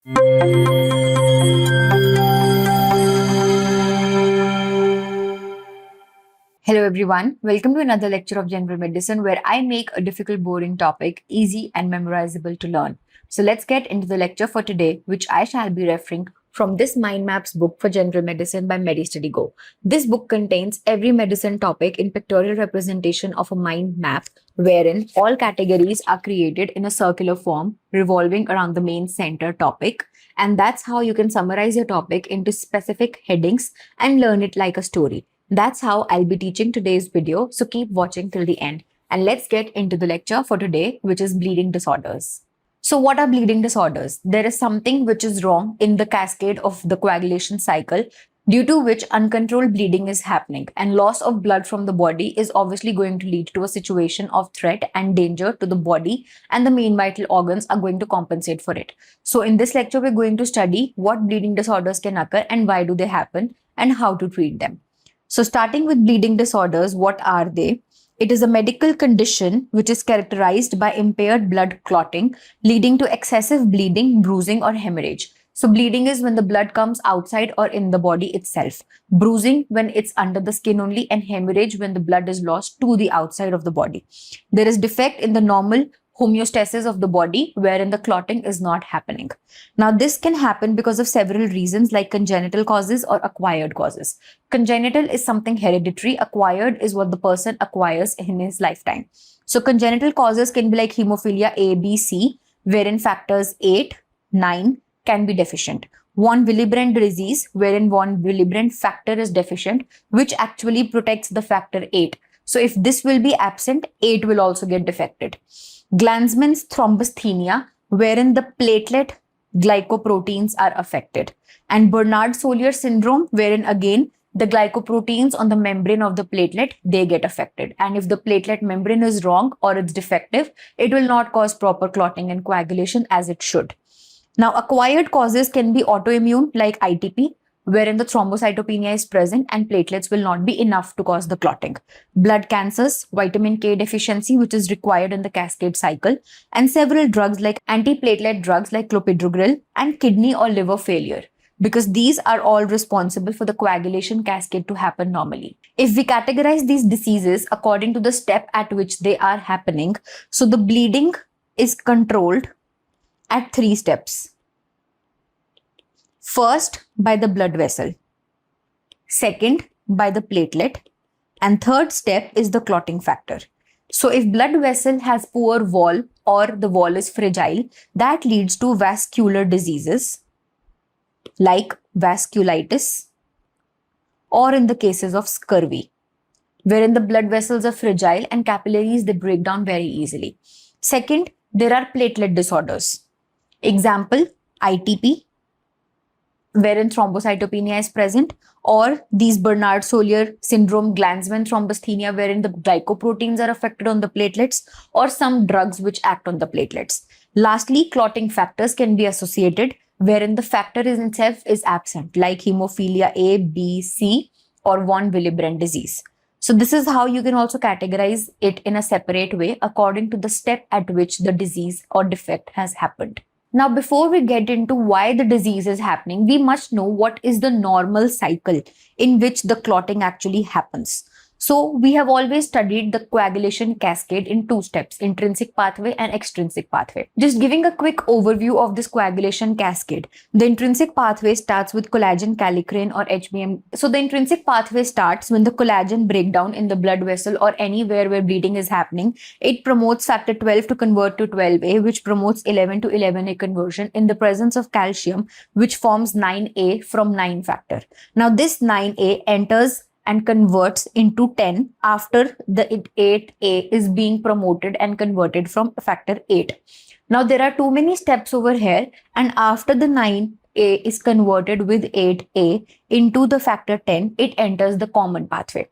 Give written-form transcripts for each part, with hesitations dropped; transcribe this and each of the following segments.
Hello everyone, welcome to another lecture of general medicine where I make a difficult, boring topic easy and memorizable to learn. So let's get into the lecture for today, which I shall be referring from this Mind Maps book for general medicine by MediStudy Go. This book contains every medicine topic in pictorial representation of a mind map wherein all categories are created in a circular form revolving around the main center topic. And that's how you can summarize your topic into specific headings and learn it like a story. That's how I'll be teaching today's video, so keep watching till the end. And let's get into the lecture for today, which is bleeding disorders. So what are bleeding disorders? There is something which is wrong in the cascade of the coagulation cycle, due to which uncontrolled bleeding is happening, and loss of blood from the body is obviously going to lead to a situation of threat and danger to the body, and the main vital organs are going to compensate for it. So in this lecture, we're going to study what bleeding disorders can occur and why do they happen and how to treat them. So starting with bleeding disorders, what are they? It is a medical condition which is characterized by impaired blood clotting, leading to excessive bleeding, bruising, or hemorrhage. So bleeding is when the blood comes outside or in the body itself. Bruising when it's under the skin only, and hemorrhage when the blood is lost to the outside of the body. There is defect in the normal homeostasis of the body wherein the clotting is not happening. Now this can happen because of several reasons like congenital causes or acquired causes. Congenital is something hereditary, acquired is what the person acquires in his lifetime. So congenital causes can be like hemophilia A, B, C, wherein factors 8, 9 can be deficient. Von Willebrand disease, wherein von Willebrand factor is deficient, which actually protects the factor 8. So if this will be absent, 8 will also get defected. Glanzmann's thrombasthenia, wherein the platelet glycoproteins are affected. And Bernard-Soulier syndrome, wherein again the glycoproteins on the membrane of the platelet, they get affected. And if the platelet membrane is wrong or it's defective, it will not cause proper clotting and coagulation as it should. Now, acquired causes can be autoimmune like ITP, wherein the thrombocytopenia is present and platelets will not be enough to cause the clotting. Blood cancers, vitamin K deficiency, which is required in the cascade cycle, and several drugs like antiplatelet drugs like clopidogrel, and kidney or liver failure, because these are all responsible for the coagulation cascade to happen normally. If we categorize these diseases according to the step at which they are happening, so the bleeding is controlled at 3 steps. First, by the blood vessel. Second, by the platelet. And third step is the clotting factor. So if blood vessel has poor wall or the wall is fragile, that leads to vascular diseases like vasculitis, or in the cases of scurvy, wherein the blood vessels are fragile and capillaries, they break down very easily. Second, there are platelet disorders. Example, ITP, wherein thrombocytopenia is present, or these Bernard-Soulier syndrome, Glanzmann thrombasthenia, wherein the glycoproteins are affected on the platelets, or some drugs which act on the platelets. Lastly, clotting factors can be associated, wherein the factor in itself is absent, like hemophilia A, B, C, or von Willebrand disease. So this is how you can also categorize it in a separate way according to the step at which the disease or defect has happened. Now, before we get into why the disease is happening, we must know what is the normal cycle in which the clotting actually happens. So we have always studied the coagulation cascade in 2 steps, intrinsic pathway and extrinsic pathway. Just giving a quick overview of this coagulation cascade. The intrinsic pathway starts with collagen kallikrein or HBM. So the intrinsic pathway starts when the collagen breakdown in the blood vessel or anywhere where bleeding is happening. It promotes factor 12 to convert to 12A, which promotes 11 to 11A conversion in the presence of calcium, which forms 9A from 9 factor. Now this 9A enters and converts into 10 after the 8A is being promoted and converted from factor 8. Now there are too many steps over here, and after the 9A is converted with 8A into the factor 10, it enters the common pathway.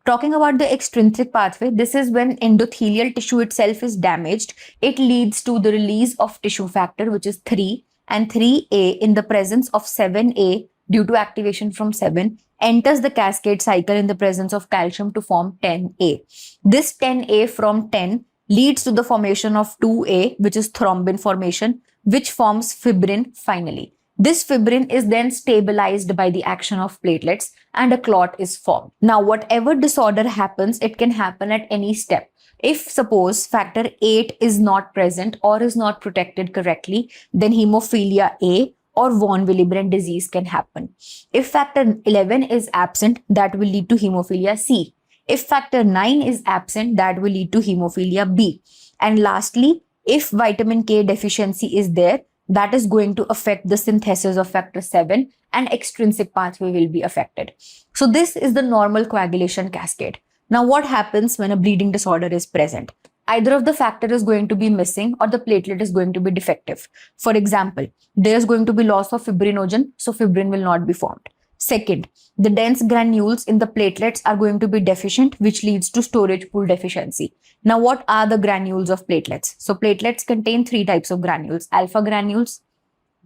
Talking about the extrinsic pathway, this is when endothelial tissue itself is damaged. It leads to the release of tissue factor, which is 3, and 3A in the presence of 7A due to activation from 7 enters the cascade cycle in the presence of calcium to form 10A. This 10A from 10 leads to the formation of 2A, which is thrombin formation, which forms fibrin finally. This fibrin is then stabilized by the action of platelets and a clot is formed. Now, whatever disorder happens, it can happen at any step. If suppose factor 8 is not present or is not protected correctly, then hemophilia A or von Willebrand disease can happen. If factor 11 is absent, that will lead to hemophilia C. If factor 9 is absent, that will lead to hemophilia B. And lastly, if vitamin K deficiency is there, that is going to affect the synthesis of factor 7 and extrinsic pathway will be affected. So this is the normal coagulation cascade. Now what happens when a bleeding disorder is present? Either of the factor is going to be missing or the platelet is going to be defective. For example, there is going to be loss of fibrinogen, so fibrin will not be formed. Second, the dense granules in the platelets are going to be deficient, which leads to storage pool deficiency. Now, what are the granules of platelets? So platelets contain 3 types of granules: alpha granules,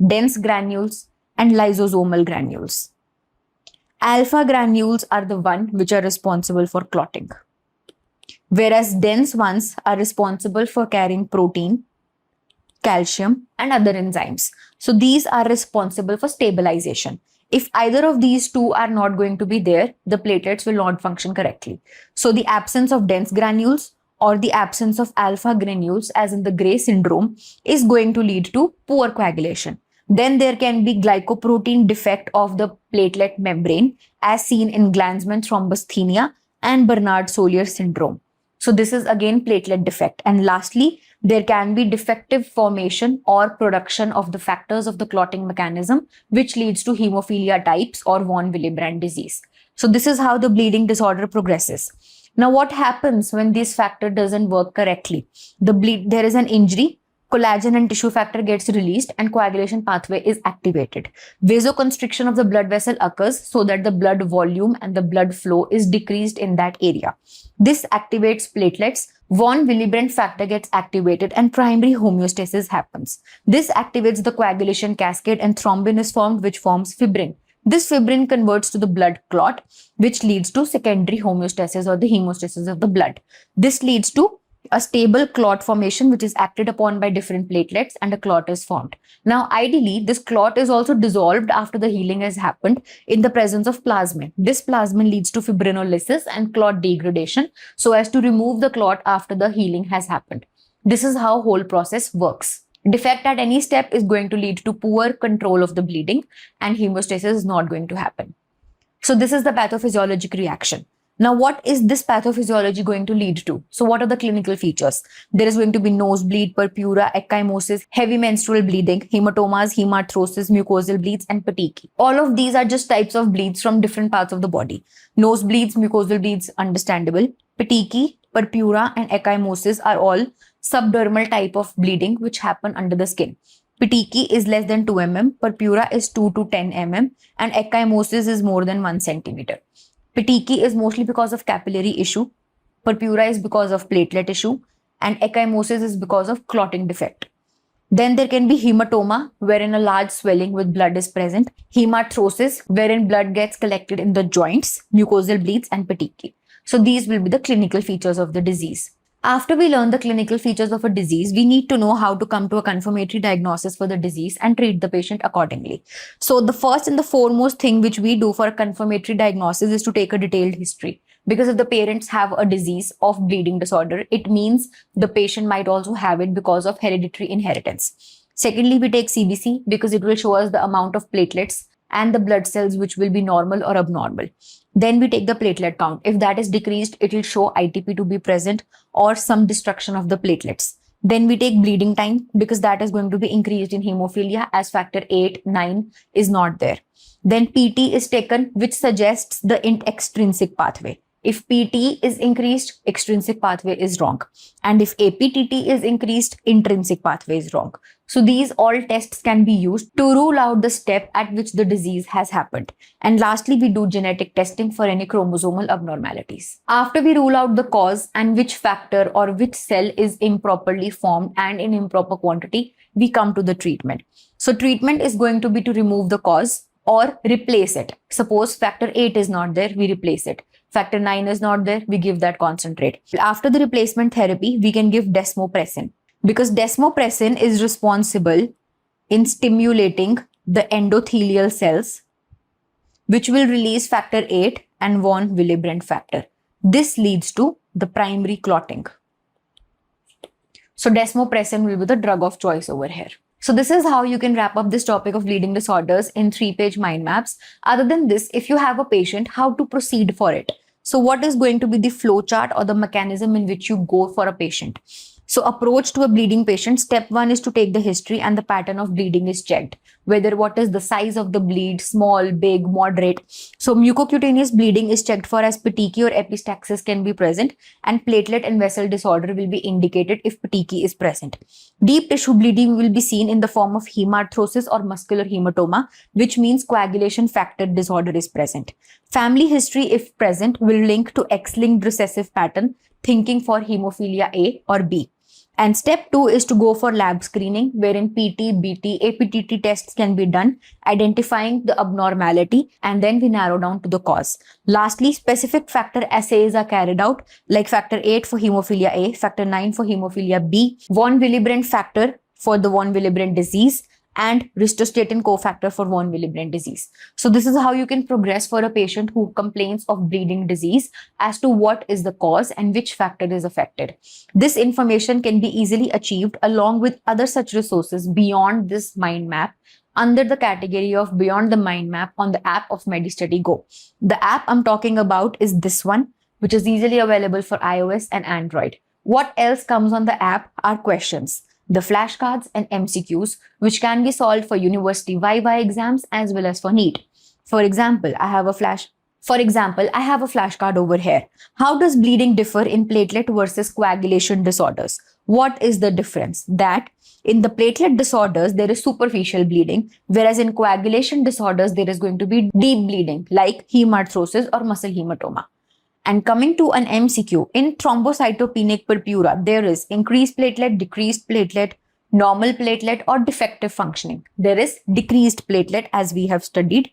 dense granules, and lysosomal granules. Alpha granules are the one which are responsible for clotting, whereas dense ones are responsible for carrying protein, calcium, and other enzymes. So these are responsible for stabilization. If either of these two are not going to be there, the platelets will not function correctly. So the absence of dense granules or the absence of alpha granules, as in the Gray syndrome, is going to lead to poor coagulation. Then there can be glycoprotein defect of the platelet membrane, as seen in Glanzmann thrombasthenia and Bernard-Soulier syndrome. So this is again platelet defect. And lastly, there can be defective formation or production of the factors of the clotting mechanism, which leads to hemophilia types or von Willebrand disease. So this is how the bleeding disorder progresses. Now, what happens when this factor doesn't work correctly? There is an injury, collagen and tissue factor gets released and coagulation pathway is activated. Vasoconstriction of the blood vessel occurs so that the blood volume and the blood flow is decreased in that area. This activates platelets. Von Willebrand factor gets activated and primary homeostasis happens. This activates the coagulation cascade and thrombin is formed, which forms fibrin. This fibrin converts to the blood clot, which leads to secondary homeostasis or the hemostasis of the blood. This leads to a stable clot formation, which is acted upon by different platelets and a clot is formed. Now, ideally, this clot is also dissolved after the healing has happened in the presence of plasmin. This plasmin leads to fibrinolysis and clot degradation so as to remove the clot after the healing has happened. This is how whole process works. Defect at any step is going to lead to poor control of the bleeding and hemostasis is not going to happen. So this is the pathophysiologic reaction. Now, what is this pathophysiology going to lead to? So what are the clinical features? There is going to be nosebleed, purpura, ecchymosis, heavy menstrual bleeding, hematomas, hemarthrosis, mucosal bleeds, and petechiae. All of these are just types of bleeds from different parts of the body. Nosebleeds, mucosal bleeds, understandable. Petechiae, purpura, and ecchymosis are all subdermal type of bleeding which happen under the skin. Petechiae is less than 2 mm, purpura is 2 to 10 mm, and ecchymosis is more than 1 centimeter. Petechiae is mostly because of capillary issue, purpura is because of platelet issue, and ecchymosis is because of clotting defect. Then there can be hematoma, wherein a large swelling with blood is present, hemarthrosis, wherein blood gets collected in the joints, mucosal bleeds, and petechiae. So these will be the clinical features of the disease. After we learn the clinical features of a disease, we need to know how to come to a confirmatory diagnosis for the disease and treat the patient accordingly. So the first and the foremost thing which we do for a confirmatory diagnosis is to take a detailed history. Because if the parents have a disease of bleeding disorder, it means the patient might also have it because of hereditary inheritance. Secondly, we take CBC because it will show us the amount of platelets and the blood cells which will be normal or abnormal. Then we take the platelet count. If that is decreased, it will show ITP to be present or some destruction of the platelets. Then we take bleeding time because that is going to be increased in hemophilia as factor 8, 9 is not there. Then PT is taken, which suggests the extrinsic pathway. If PT is increased, extrinsic pathway is wrong. And if aPTT is increased, intrinsic pathway is wrong. So these all tests can be used to rule out the step at which the disease has happened. And lastly, we do genetic testing for any chromosomal abnormalities. After we rule out the cause and which factor or which cell is improperly formed and in improper quantity, we come to the treatment. So treatment is going to be to remove the cause or replace it. Suppose factor 8 is not there, we replace it. Factor 9 is not there, we give that concentrate. After the replacement therapy, we can give desmopressin because desmopressin is responsible in stimulating the endothelial cells, which will release factor 8 and von Willebrand factor. This leads to the primary clotting. So desmopressin will be the drug of choice over here. So this is how you can wrap up this topic of bleeding disorders in 3-page mind maps. Other than this, if you have a patient, how to proceed for it. So what is going to be the flow chart or the mechanism in which you go for a patient? So approach to a bleeding patient, step 1 is to take the history and the pattern of bleeding is checked. Whether what is the size of the bleed, small, big, moderate. So mucocutaneous bleeding is checked for as petechiae or epistaxis can be present, and platelet and vessel disorder will be indicated if petechiae is present. Deep tissue bleeding will be seen in the form of hemarthrosis or muscular hematoma, which means coagulation factor disorder is present. Family history, if present, will link to X-linked recessive pattern, thinking for hemophilia A or B. And step 2 is to go for lab screening, wherein PT, BT, aPTT tests can be done, identifying the abnormality, and then we narrow down to the cause. Lastly, specific factor assays are carried out, like factor 8 for hemophilia A, factor 9 for hemophilia B, von Willebrand factor for the von Willebrand disease, and ristostatin cofactor for von Willebrand disease. So this is how you can progress for a patient who complains of bleeding disease as to what is the cause and which factor is affected. This information can be easily achieved along with other such resources beyond this mind map under the category of Beyond the Mind Map on the app of MediStudy Go. The app I'm talking about is this one, which is easily available for iOS and Android. What else comes on the app are questions, the flashcards and MCQs, which can be solved for university Viva exams as well as for NEET. For example, I have a flashcard over here. How does bleeding differ in platelet versus coagulation disorders? What is the difference? That in the platelet disorders, there is superficial bleeding, whereas in coagulation disorders, there is going to be deep bleeding like hemarthrosis or muscle hematoma. And coming to an MCQ, in thrombocytopenic purpura, there is increased platelet, decreased platelet, normal platelet, or defective functioning. There is decreased platelet as we have studied.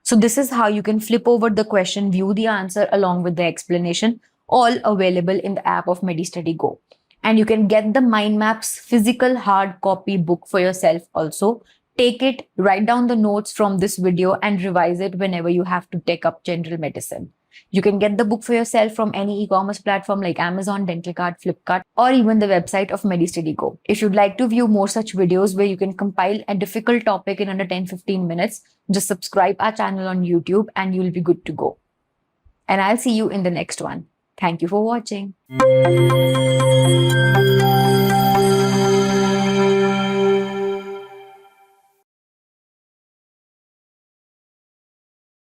So this is how you can flip over the question, view the answer along with the explanation, all available in the app of MediStudy Go. And you can get the Mind Maps physical hard copy book for yourself also. Take it, write down the notes from this video and revise it whenever you have to take up general medicine. You can get the book for yourself from any e-commerce platform like Amazon, Dentalcard, Flipkart, or even the website of MediStudy Go. If you'd like to view more such videos where you can compile a difficult topic in under 10-15 minutes, just subscribe our channel on YouTube and you'll be good to go. And I'll see you in the next one. Thank you for watching.